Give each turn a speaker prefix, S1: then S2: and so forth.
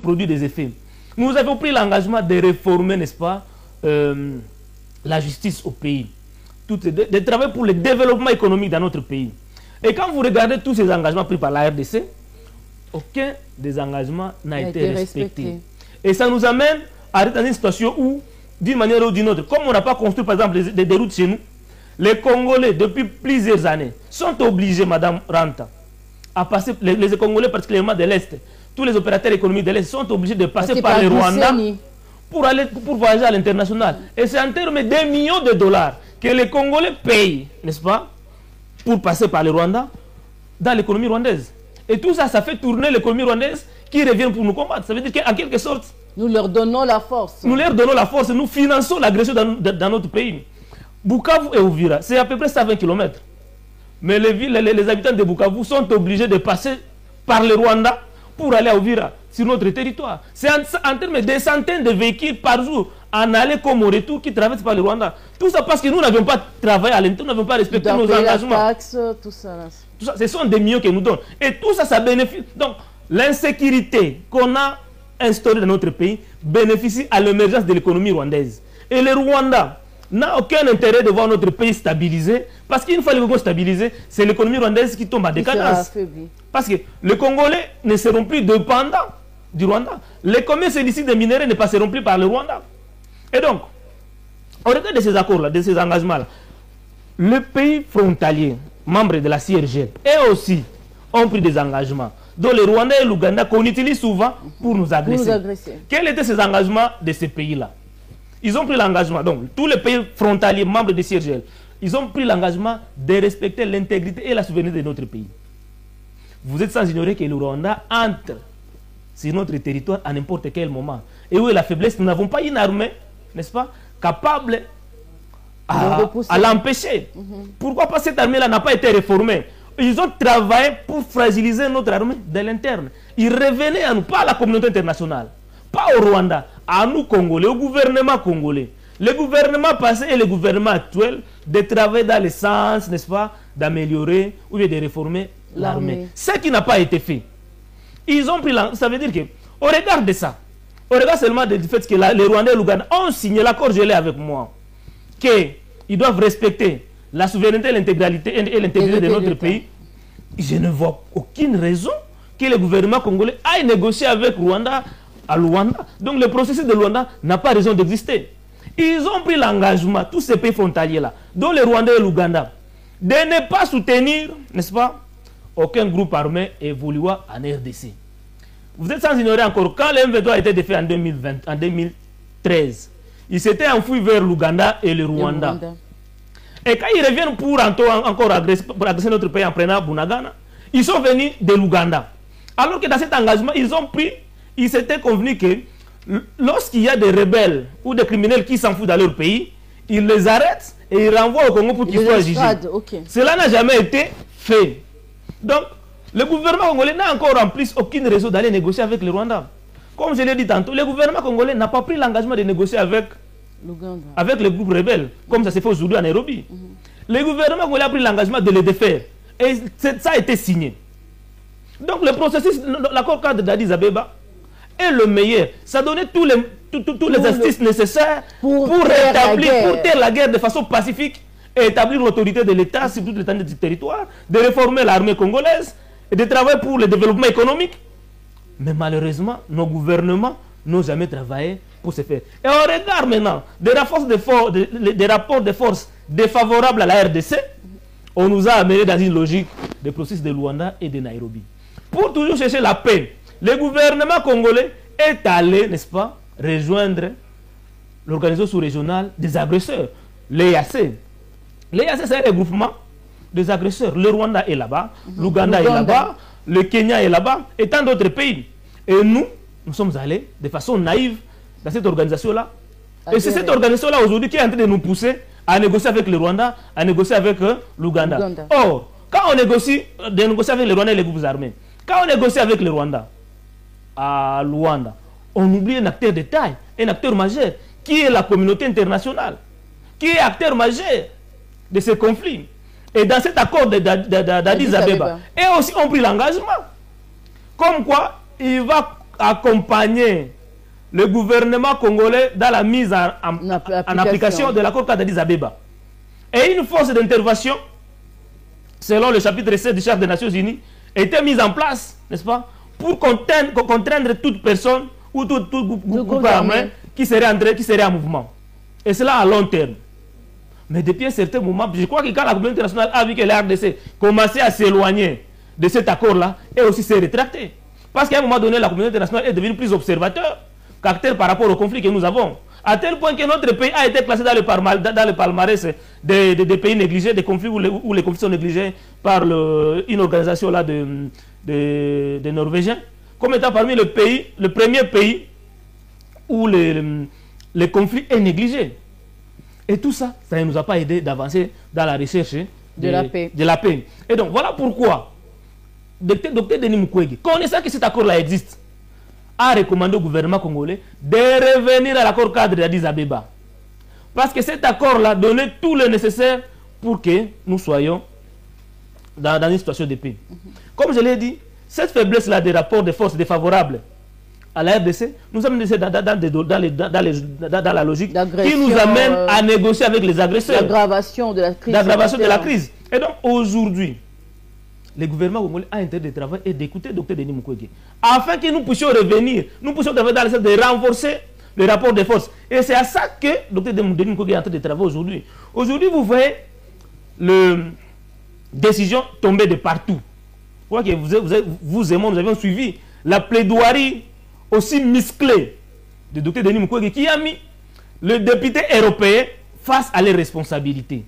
S1: produit des effets. Nous avons pris l'engagement de réformer, n'est-ce pas, la justice au pays, de travailler pour le développement économique dans notre pays. Et quand vous regardez tous ces engagements pris par la RDC, aucun des engagements n'a été respecté. Et ça nous amène à être dans une situation où, d'une manière ou d'une autre, comme on n'a pas construit par exemple des routes chez nous, les Congolais, depuis plusieurs années, sont obligés, Madame Ranta, à passer, les Congolais particulièrement de l'Est, tous les opérateurs économiques de l'Est sont obligés de passer par le Rwanda pour voyager à l'international. Et c'est en termes de millions de dollars que les Congolais payent, n'est-ce pas, pour passer par le Rwanda dans l'économie rwandaise. Et tout ça, ça fait tourner l'économie rwandaise qui revient pour nous combattre. Ça veut dire qu'en quelque sorte,
S2: nous leur donnons la force.
S1: Nous leur donnons la force, nous finançons l'agression dans notre pays. Bukavu et Uvira, c'est à peu près 120 km. Mais les habitants de Bukavu sont obligés de passer par le Rwanda pour aller à Uvira, sur notre territoire. C'est en termes de centaines de véhicules par jour, en aller comme au retour, qui traversent par le Rwanda. Tout ça parce que nous n'avions pas travaillé à l'intérieur, nous n'avons pas respecté nos engagements.
S2: Taxes, tout ça,
S1: ce sont des millions que nous donnent. Et tout ça, ça bénéficie. Donc, l'insécurité qu'on a instaurée dans notre pays bénéficie à l'émergence de l'économie rwandaise. Et le Rwanda n'a aucun intérêt de voir notre pays stabilisé, parce qu'une fois le Congo stabilisé, c'est l'économie rwandaise qui tombe en décadence. Parce que les Congolais ne seront plus dépendants du Rwanda. Les commerces illicites de minéraux ne passeront plus par le Rwanda. Et donc, au regard de ces accords-là, de ces engagements-là, le pays frontalier, membre de la CIRGL, et aussi ont pris des engagements, dont le Rwanda et l'Ouganda qu'on utilise souvent pour nous agresser. Quels étaient ces engagements de ces pays-là? Ils ont pris l'engagement, donc tous les pays frontaliers, membres de CIRGL, ils ont pris l'engagement de respecter l'intégrité et la souveraineté de notre pays. Vous êtes sans ignorer que le Rwanda entre sur notre territoire à n'importe quel moment. Et où est la faiblesse? Nous n'avons pas une armée, n'est-ce pas, capable à l'empêcher. Pourquoi pas cette armée-là n'a pas été réformée? Ils ont travaillé pour fragiliser notre armée de l'interne. Ils revenaient à nous, pas à la communauté internationale, pas au Rwanda, à nous Congolais, au gouvernement congolais. Le gouvernement passé et le gouvernement actuel de travailler dans le sens, n'est-ce pas, d'améliorer ou de réformer l'armée. Ce qui n'a pas été fait. Ils ont pris ça veut dire que, au regard de ça, au regard seulement du fait que les Rwandais et l'Ouganda ont signé l'accord gelé avec moi, qu'ils doivent respecter la souveraineté, l'intégralité et l'intégrité de notre pays, je ne vois aucune raison que le gouvernement congolais aille négocier avec Rwanda à Luanda. Donc le processus de Luanda n'a pas raison d'exister. Ils ont pris l'engagement, tous ces pays frontaliers-là, dont le Rwanda et l'Ouganda, de ne pas soutenir, n'est-ce pas, aucun groupe armé évoluant en RDC. Vous êtes sans ignorer encore, quand le M23 a été défait en 2013, ils s'étaient enfouis vers l'Ouganda et le Rwanda. Et quand ils reviennent pour encore agresser notre pays en prenant Bunagana, ils sont venus de l'Ouganda. Alors que dans cet engagement, ils s'étaient convenus que lorsqu'il y a des rebelles ou des criminels qui s'enfuient dans leur pays, ils les arrêtent et ils renvoient au Congo pour qu'ils soient jugés. Cela n'a jamais été fait. Donc, le gouvernement congolais n'a encore en plus aucune raison d'aller négocier avec le Rwanda. Comme je l'ai dit tantôt, le gouvernement congolais n'a pas pris l'engagement de négocier avec les groupes rebelles, comme ça s'est fait aujourd'hui à Nairobi. Le gouvernement congolais a pris l'engagement de les défaire. Et ça a été signé. Donc le processus, l'accord cadre d'Addis Abeba est le meilleur. Ça donnait tous les astuces nécessaires pour taire la guerre de façon pacifique et établir l'autorité de l'État sur toute l'étendue du territoire, de réformer l'armée congolaise et de travailler pour le développement économique. Mais malheureusement, nos gouvernements n'ont jamais travaillé pour ce faire. Et on regarde maintenant des rapports de force défavorables à la RDC, on nous a amenés dans une logique de processus de Luanda et de Nairobi. Pour toujours chercher la paix, le gouvernement congolais est allé, n'est-ce pas, rejoindre l'organisation sous-régionale des agresseurs, l'EAC. L'EAC, c'est un regroupement des agresseurs. Le Rwanda est là-bas, l'Ouganda est là-bas, le Kenya est là-bas, et tant d'autres pays. Et nous sommes allés de façon naïve dans cette organisation-là. Et c'est cette organisation-là aujourd'hui qui est en train de nous pousser à négocier avec le Rwanda, à négocier avec l'Ouganda. Or, quand on négocie avec le Rwanda et les groupes armés, quand on négocie avec le Rwanda à Luanda, on oublie un acteur de taille, un acteur majeur, qui est la communauté internationale, qui est acteur majeur de ce conflit. Et dans cet accord d'Addis Abeba, et aussi ont pris l'engagement, comme quoi il va accompagner le gouvernement congolais dans la mise en application de l'accord cadre d'Addis Abeba. Et une force d'intervention, selon le chapitre 7 du charte des Nations Unies, était mise en place, n'est-ce pas, pour contraindre toute personne ou tout groupe armé qui serait en mouvement. Et cela à long terme. Mais depuis un certain moment, je crois que quand la communauté internationale a vu que la RDC commençait à s'éloigner de cet accord-là, elle aussi s'est rétractée. Parce qu'à un moment donné, la communauté internationale est devenue plus observateur qu'acteur par rapport au conflit que nous avons. À tel point que notre pays a été classé dans le palmarès des pays négligés, des conflits où les conflits sont négligés par une organisation là de Norvégiens, comme étant parmi le premier pays où le conflit est négligé. Et tout ça, ça ne nous a pas aidé d'avancer dans la recherche de la paix. Et donc, voilà pourquoi Dr Denis Mukwege, connaissant que cet accord-là existe, a recommandé au gouvernement congolais de revenir à l'accord cadre d'Addis Abeba. Parce que cet accord-là donnait tout le nécessaire pour que nous soyons dans une situation de paix. Comme je l'ai dit, cette faiblesse-là des rapports de force défavorables à la RDC, nous sommes dans la logique qui nous amène à négocier avec les agresseurs.
S2: L'aggravation de la crise.
S1: L'aggravation de la crise. Et donc aujourd'hui, le gouvernement congolais a intérêt de travailler et d'écouter Dr Denis Mukwege, afin que nous puissions revenir, nous puissions travailler dans le sens de renforcer le rapport de force. Et c'est à ça que Dr Denis Mukwege est en train de travailler aujourd'hui. Aujourd'hui, vous voyez les décisions tomber de partout. Je crois que vous et moi, nous avions suivi la plaidoirie aussi musclée de Dr Denis Mukwege qui a mis le député européen face à les responsabilités.